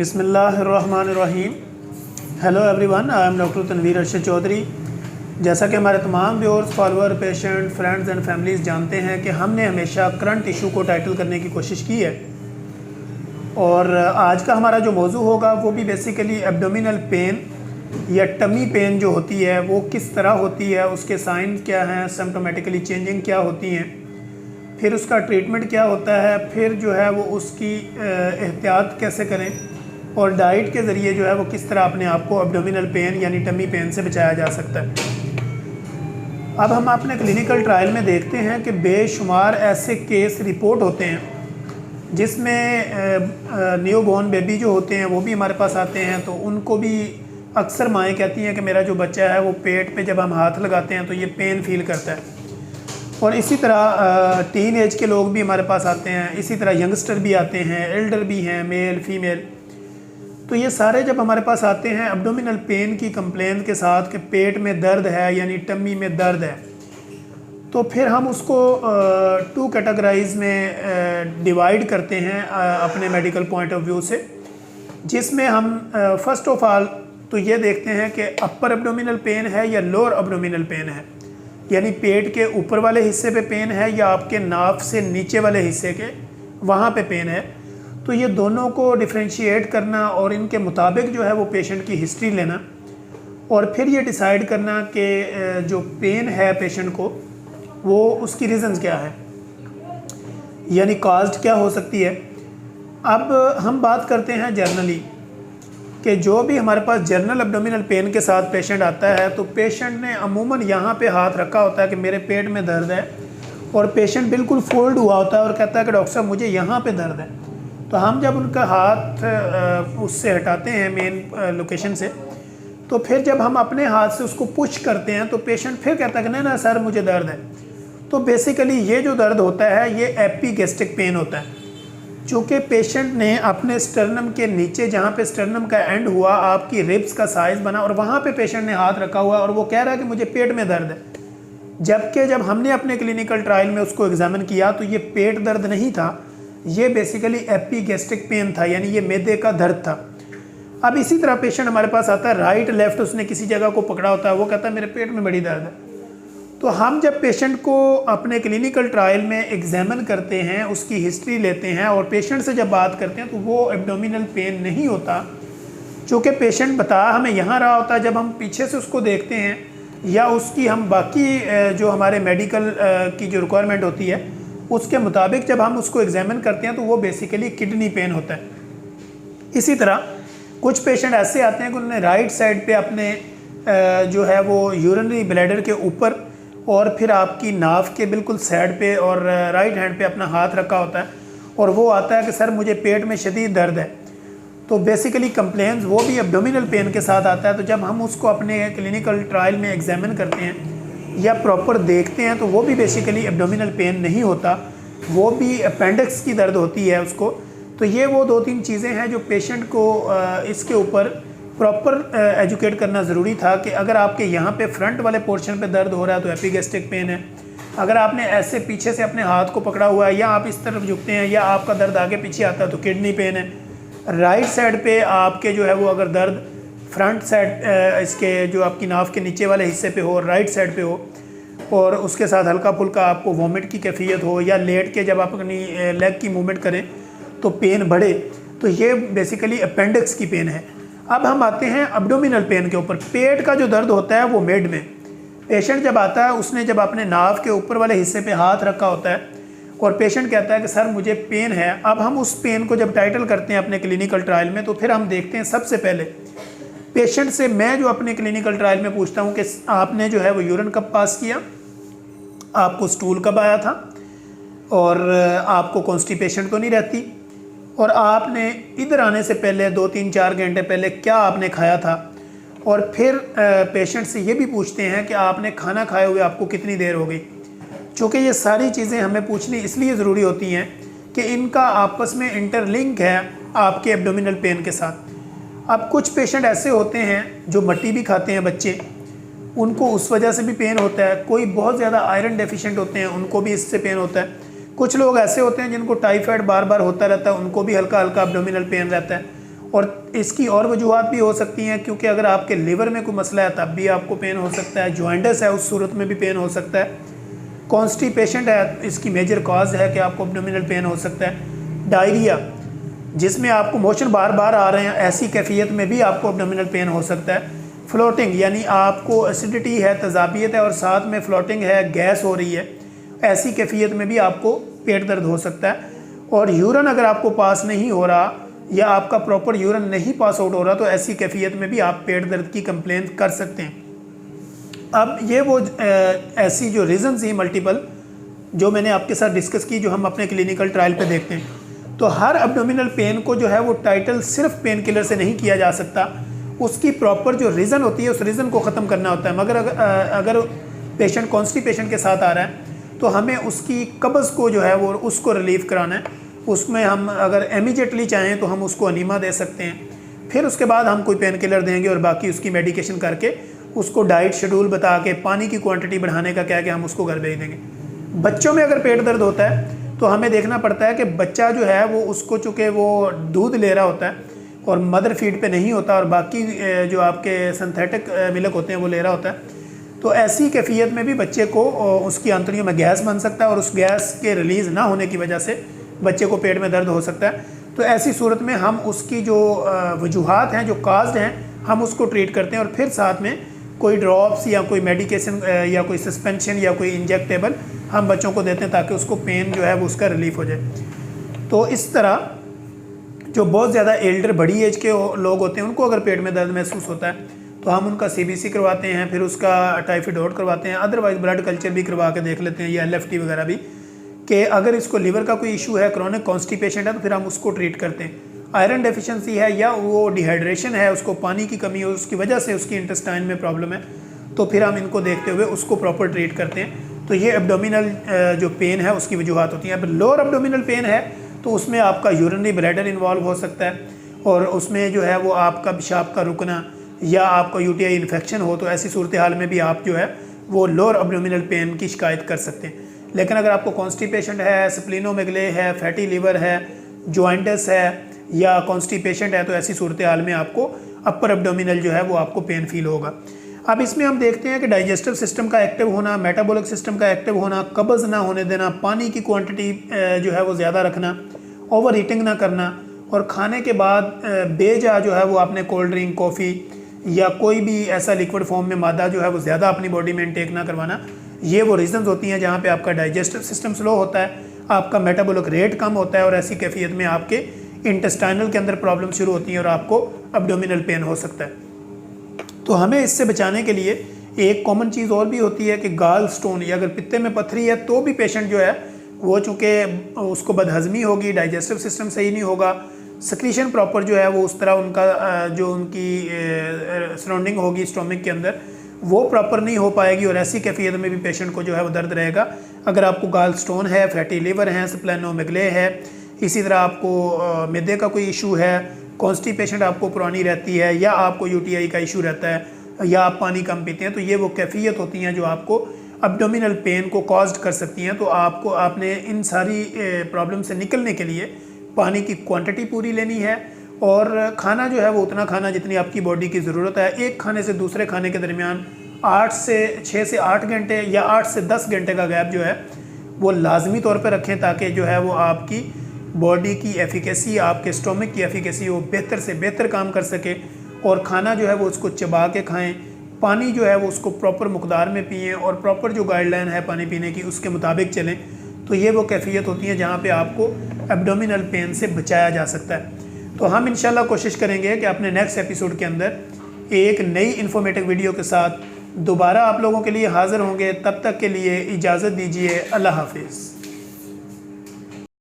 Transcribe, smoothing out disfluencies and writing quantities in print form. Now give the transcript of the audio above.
बिस्मिल्लाहिर्रहमानिर्रहीम। Hello everyone, I am doctor Tanveer Arshad Chaudhary. जैसा कि हमारे तमाम viewers, follower, patient, friends and families जानते हैं कि हमने हमेशा करंट इशू को टाइटल करने की कोशिश की है, और आज का हमारा जो मौजू होगा वो भी बेसिकली एब्डोमिनल पेन या टमी पेन जो होती है वो किस तरह होती है, उसके साइन क्या हैं, सिम्टोमेटिकली चेंजिंग क्या होती हैं, फिर उसका ट्रीटमेंट क्या होता है, फिर जो है वो उसकी एहतियात कैसे करें, और डाइट के ज़रिए जो है वो किस तरह अपने आप को एब्डोमिनल पेन यानी टमी पेन से बचाया जा सकता है। अब हम अपने क्लिनिकल ट्रायल में देखते हैं कि बेशुमार ऐसे केस रिपोर्ट होते हैं जिसमें न्यूबॉर्न बेबी जो होते हैं वो भी हमारे पास आते हैं, तो उनको भी अक्सर माएँ कहती हैं कि मेरा जो बच्चा है वो पेट पे जब हम हाथ लगाते हैं तो ये पेन फील करता है। और इसी तरह टीन एज के लोग भी हमारे पास आते हैं, इसी तरह यंगस्टर भी आते हैं, एल्डर भी हैं, मेल फीमेल। तो ये सारे जब हमारे पास आते हैं एब्डोमिनल पेन की कंप्लेंट के साथ कि पेट में दर्द है यानी टमी में दर्द है, तो फिर हम उसको टू कैटेगराइज में डिवाइड करते हैं अपने मेडिकल पॉइंट ऑफ व्यू से, जिसमें हम फर्स्ट ऑफ ऑल तो ये देखते हैं कि अपर एब्डोमिनल पेन है या लोअर एब्डोमिनल पेन है, यानी पेट के ऊपर वाले हिस्से पे पेन है या आपके नाफ से नीचे वाले हिस्से के वहाँ पे पेन है। तो ये दोनों को डिफ्रेंशिएट करना और इनके मुताबिक जो है वो पेशेंट की हिस्ट्री लेना, और फिर ये डिसाइड करना कि जो पेन है पेशेंट को वो उसकी रीज़न्स क्या है, यानी काज्ड क्या हो सकती है। अब हम बात करते हैं जर्नली कि जो भी हमारे पास जर्नल एब्डोमिनल पेन के साथ पेशेंट आता है तो पेशेंट ने अमूमन यहाँ पे हाथ रखा होता है कि मेरे पेट में दर्द है, और पेशेंट बिल्कुल फोल्ड हुआ होता है और कहता है कि डॉक्टर साहब मुझे यहाँ पे दर्द है। तो हम जब उनका हाथ उससे हटाते हैं मेन लोकेशन से, तो फिर जब हम अपने हाथ से उसको पुश करते हैं तो पेशेंट फिर कहता है कि नहीं ना सर मुझे दर्द है। तो बेसिकली ये जो दर्द होता है ये एपिगैस्ट्रिक पेन होता है, चूँकि पेशेंट ने अपने स्टर्नम के नीचे जहाँ पे स्टर्नम का एंड हुआ आपकी रिब्स का साइज़ बना और वहाँ पे पेशेंट ने हाथ रखा हुआ और वो कह रहा है कि मुझे पेट में दर्द है, जबकि जब हमने अपने क्लिनिकल ट्रायल में उसको एग्जामिन किया तो ये पेट दर्द नहीं था, ये बेसिकली एपिगैस्ट्रिक पेन था, यानी ये मैदे का दर्द था। अब इसी तरह पेशेंट हमारे पास आता है राइट लेफ्ट उसने किसी जगह को पकड़ा होता है, वो कहता है मेरे पेट में बड़ी दर्द है। तो हम जब पेशेंट को अपने क्लिनिकल ट्रायल में एग्जामिन करते हैं, उसकी हिस्ट्री लेते हैं और पेशेंट से जब बात करते हैं तो वो एब्डोमिनल पेन नहीं होता, चूँकि पेशेंट बता हमें यहाँ रहा होता है। जब हम पीछे से उसको देखते हैं या उसकी हम बाकी जो हमारे मेडिकल की जो रिक्वायरमेंट होती है उसके मुताबिक जब हम उसको एग्जामिन करते हैं तो वो बेसिकली किडनी पेन होता है। इसी तरह कुछ पेशेंट ऐसे आते हैं कि उन्होंने राइट साइड पे अपने जो है वो यूरिनरी ब्लैडर के ऊपर और फिर आपकी नाफ के बिल्कुल साइड पे और राइट हैंड पे अपना हाथ रखा होता है, और वो आता है कि सर मुझे पेट में शदीद दर्द है। तो बेसिकली कंप्लेंट्स वो भी एब्डोमिनल पेन के साथ आता है। तो जब हम उसको अपने क्लिनिकल ट्रायल में एग्जामिन करते हैं या प्रॉपर देखते हैं तो वो भी बेसिकली एब्डोमिनल पेन नहीं होता, वो भी अपेंडिक्स की दर्द होती है उसको। तो ये वो दो तीन चीज़ें हैं जो पेशेंट को इसके ऊपर प्रॉपर एजुकेट करना ज़रूरी था कि अगर आपके यहाँ पे फ्रंट वाले पोर्शन पे दर्द हो रहा है तो एपिगैस्ट्रिक पेन है, अगर आपने ऐसे पीछे से अपने हाथ को पकड़ा हुआ है या आप इस तरफ झुकते हैं या आपका दर्द आगे पीछे आता है तो किडनी पेन है। राइट साइड पे आपके जो है वो अगर दर्द फ्रंट साइड इसके जो आपकी नाफ के नीचे वाले हिस्से पे हो, राइट साइड पे हो, और उसके साथ हल्का फुल्का आपको वॉमिट की कैफियत हो या लेट के जब आप अपनी लेग की मूवमेंट करें तो पेन बढ़े, तो ये बेसिकली अपेंडिक्स की पेन है। अब हम आते हैं एब्डोमिनल पेन के ऊपर। पेट का जो दर्द होता है वो मिड में पेशेंट जब आता है उसने जब अपने नाव के ऊपर वाले हिस्से पे हाथ रखा होता है और पेशेंट कहता है कि सर मुझे पेन है। अब हम उस पेन को जब टाइटल करते हैं अपने क्लिनिकल ट्रायल में तो फिर हम देखते हैं सबसे पहले पेशेंट से मैं जो अपने क्लिनिकल ट्रायल में पूछता हूँ कि आपने जो है वो यूरिन कब पास किया, आपको स्टूल कब आया था, और आपको कॉन्स्टिपेशन तो नहीं रहती, और आपने इधर आने से पहले 2-3-4 घंटे पहले क्या आपने खाया था। और फिर पेशेंट से ये भी पूछते हैं कि आपने खाना खाए हुए आपको कितनी देर हो गई। चूँकि ये सारी चीज़ें हमें पूछनी इसलिए ज़रूरी होती हैं कि इनका आपस में इंटरलिंक है आपके एब्डोमिनल पेन के साथ। अब कुछ पेशेंट ऐसे होते हैं जो मट्टी भी खाते हैं बच्चे, उनको उस वजह से भी पेन होता है। कोई बहुत ज़्यादा आयरन डेफिशिएंट होते हैं, उनको भी इससे पेन होता है। कुछ लोग ऐसे होते हैं जिनको टाइफाइड बार बार होता रहता है, उनको भी हल्का हल्का एब्डोमिनल पेन रहता है। और इसकी और वजूहत भी हो सकती हैं, क्योंकि अगर आपके लिवर में कोई मसला है तब भी आपको पेन हो सकता है, जॉइंटस है उस सूरत में भी पेन हो सकता है, कॉन्स्टिपेशन है इसकी मेजर कॉज है कि आपको एब्डोमिनल पेन हो सकता है, डायरिया जिसमें आपको मोशन बार बार आ रहे हैं, ऐसी कैफियत में भी आपको एब्डोमिनल पेन हो सकता है, फ्लोटिंग यानी आपको एसिडिटी है, तेज़ाबियत है और साथ में फ्लोटिंग है, गैस हो रही है, ऐसी कैफियत में भी आपको पेट दर्द हो सकता है, और यूरिन अगर आपको पास नहीं हो रहा या आपका प्रॉपर यूरिन नहीं पास आउट हो रहा तो ऐसी कैफियत में भी आप पेट दर्द की कंप्लेंट कर सकते हैं। अब ये वो ऐसी जो रीज़न थी मल्टीपल जो मैंने आपके साथ डिस्कस की, जो हम अपने क्लिनिकल ट्रायल पे देखते हैं। तो हर एब्डोमिनल पेन को जो है वो टाइटल सिर्फ पेन किलर से नहीं किया जा सकता, उसकी प्रॉपर जो रीज़न होती है उस रीज़न को ख़त्म करना होता है। मगर अगर पेशेंट कॉन्स्टिपेशन के साथ आ रहा है तो हमें उसकी कब्ज़ को जो है वो उसको रिलीफ कराना है। उसमें हम अगर इमीडिएटली चाहें तो हम उसको अनीमा दे सकते हैं, फिर उसके बाद हम कोई पेन किलर देंगे और बाकी उसकी मेडिकेशन करके उसको डाइट शेड्यूल बता के पानी की क्वांटिटी बढ़ाने का क्या कि हम उसको घर भेज देंगे। बच्चों में अगर पेट दर्द होता है तो हमें देखना पड़ता है कि बच्चा जो है वो उसको चूँकि वो दूध ले रहा होता है और मदर फीड पे नहीं होता और बाकी जो आपके सिंथेटिक मिल्क होते हैं वो ले रहा होता है, तो ऐसी कैफियत में भी बच्चे को उसकी आंतड़ियों में गैस बन सकता है और उस गैस के रिलीज़ ना होने की वजह से बच्चे को पेट में दर्द हो सकता है। तो ऐसी सूरत में हम उसकी जो वजूहात हैं, जो काज्ड हैं, हम उसको ट्रीट करते हैं और फिर साथ में कोई ड्रॉप्स या कोई मेडिकेशन या कोई सस्पेंशन या कोई इंजेक्टेबल हम बच्चों को देते हैं ताकि उसको पेन जो है वो उसका रिलीफ हो जाए। तो इस तरह जो बहुत ज़्यादा एल्डर बड़ी एज के लोग होते हैं उनको अगर पेट में दर्द महसूस होता है तो हम उनका CBC करवाते हैं, फिर उसका टाइफाइड करवाते हैं, अदरवाइज़ ब्लड कल्चर भी करवा के देख लेते हैं या LFT वगैरह भी, कि अगर इसको लिवर का कोई इशू है, क्रॉनिक कॉन्स्टिपेशन है तो फिर हम उसको ट्रीट करते हैं। आयरन डेफिशिएंसी है या वो डिहाइड्रेशन है, उसको पानी की कमी हो, उसकी वजह से उसकी इंटेस्टाइन में प्रॉब्लम है, तो फिर हम इनको देखते हुए उसको प्रॉपर ट्रीट करते हैं। तो ये एब्डोमिनल जो पेन है उसकी वजूहत होती हैं। अब लोअर एब्डोमिनल पेन है तो उसमें आपका यूरिनरी ब्लैडर इन्वॉल्व हो सकता है और उसमें जो है वो आपका पेशाब का रुकना या आपका UTI इन्फेक्शन हो, तो ऐसी सूरत हाल में भी आप जो है वो लोअर एब्डोमिनल पेन की शिकायत कर सकते हैं। लेकिन अगर आपको कॉन्स्टिपेशन है, स्प्लिनोमेगले है, फैटी लिवर है, जॉइंटस है या कॉन्स्टिपेशन है, तो ऐसी सूरत हाल में आपको अपर एब्डोमिनल जो है वो आपको पेन फील होगा। अब इसमें हम देखते हैं कि डाइजेस्टिव सिस्टम का एक्टिव होना, मेटाबॉलिक सिस्टम का एक्टिव होना, कब्ज़ ना होने देना, पानी की क्वांटिटी जो है वो ज़्यादा रखना, ओवर ईटिंग ना करना, और खाने के बाद बेजा जो है वो आपने कोल्ड ड्रिंक, कॉफ़ी या कोई भी ऐसा लिक्विड फॉर्म में मादा जो है वो ज़्यादा अपनी बॉडी में इनटेक ना करवाना। ये वो रीज़न्स होती हैं जहाँ पे आपका डाइजेस्टिव सिस्टम स्लो होता है, आपका मेटाबॉलिक रेट कम होता है और ऐसी कैफियत में आपके इंटेस्टाइनल के अंदर प्रॉब्लम शुरू होती हैं और आपको एब्डोमिनल पेन हो सकता है। तो हमें इससे बचाने के लिए एक कॉमन चीज़ और भी होती है कि गाल स्टोन, या अगर पित्ते में पथरी है तो भी पेशेंट जो है वो चूँकि उसको बदहज़मी होगी, डाइजेस्टिव सिस्टम सही नहीं होगा, सक्रीशन प्रॉपर जो है वो उस तरह उनका जो उनकी सराउंडिंग होगी स्टोमिक के अंदर वो प्रॉपर नहीं हो पाएगी और ऐसी कैफियत में भी पेशेंट को जो है वो दर्द रहेगा। अगर आपको गाल स्टोन है, फैटी लिवर है, स्प्लेनोमेगले है, इसी तरह आपको मैदे का कोई इशू है, कॉन्स्टिपेशन आपको पुरानी रहती है या आपको UTI का इशू रहता है या आप पानी कम पीते हैं, तो ये वो कैफियत होती हैं जो आपको एब्डोमिनल पेन को कॉज्ड कर सकती हैं। तो आपने इन सारी प्रॉब्लम से निकलने के लिए पानी की क्वांटिटी पूरी लेनी है और खाना जो है वो उतना खाना जितनी आपकी बॉडी की ज़रूरत है। एक खाने से दूसरे खाने के दरमियान 6 से 8 घंटे या 8 से 10 घंटे का गैप जो है वो लाजमी तौर पर रखें ताकि जो है वो आपकी बॉडी की एफिकेसी, आपके स्टोमिक की एफिकेसी वो बेहतर से बेहतर काम कर सके। और खाना जो है वो उसको चबा के खाएँ, पानी जो है वो उसको प्रॉपर मकदार में पिएँ और प्रॉपर जो गाइडलाइन है पानी पीने की उसके मुताबिक चलें। तो ये वो कैफियत होती है जहाँ पे आपको एब्डोमिनल पेन से बचाया जा सकता है। तो हम इंशाल्लाह कोशिश करेंगे कि अपने नेक्स्ट एपिसोड के अंदर एक नई इन्फॉर्मेटिव वीडियो के साथ दोबारा आप लोगों के लिए हाज़िर होंगे। तब तक के लिए इजाज़त दीजिए। अल्लाह हाफिज़।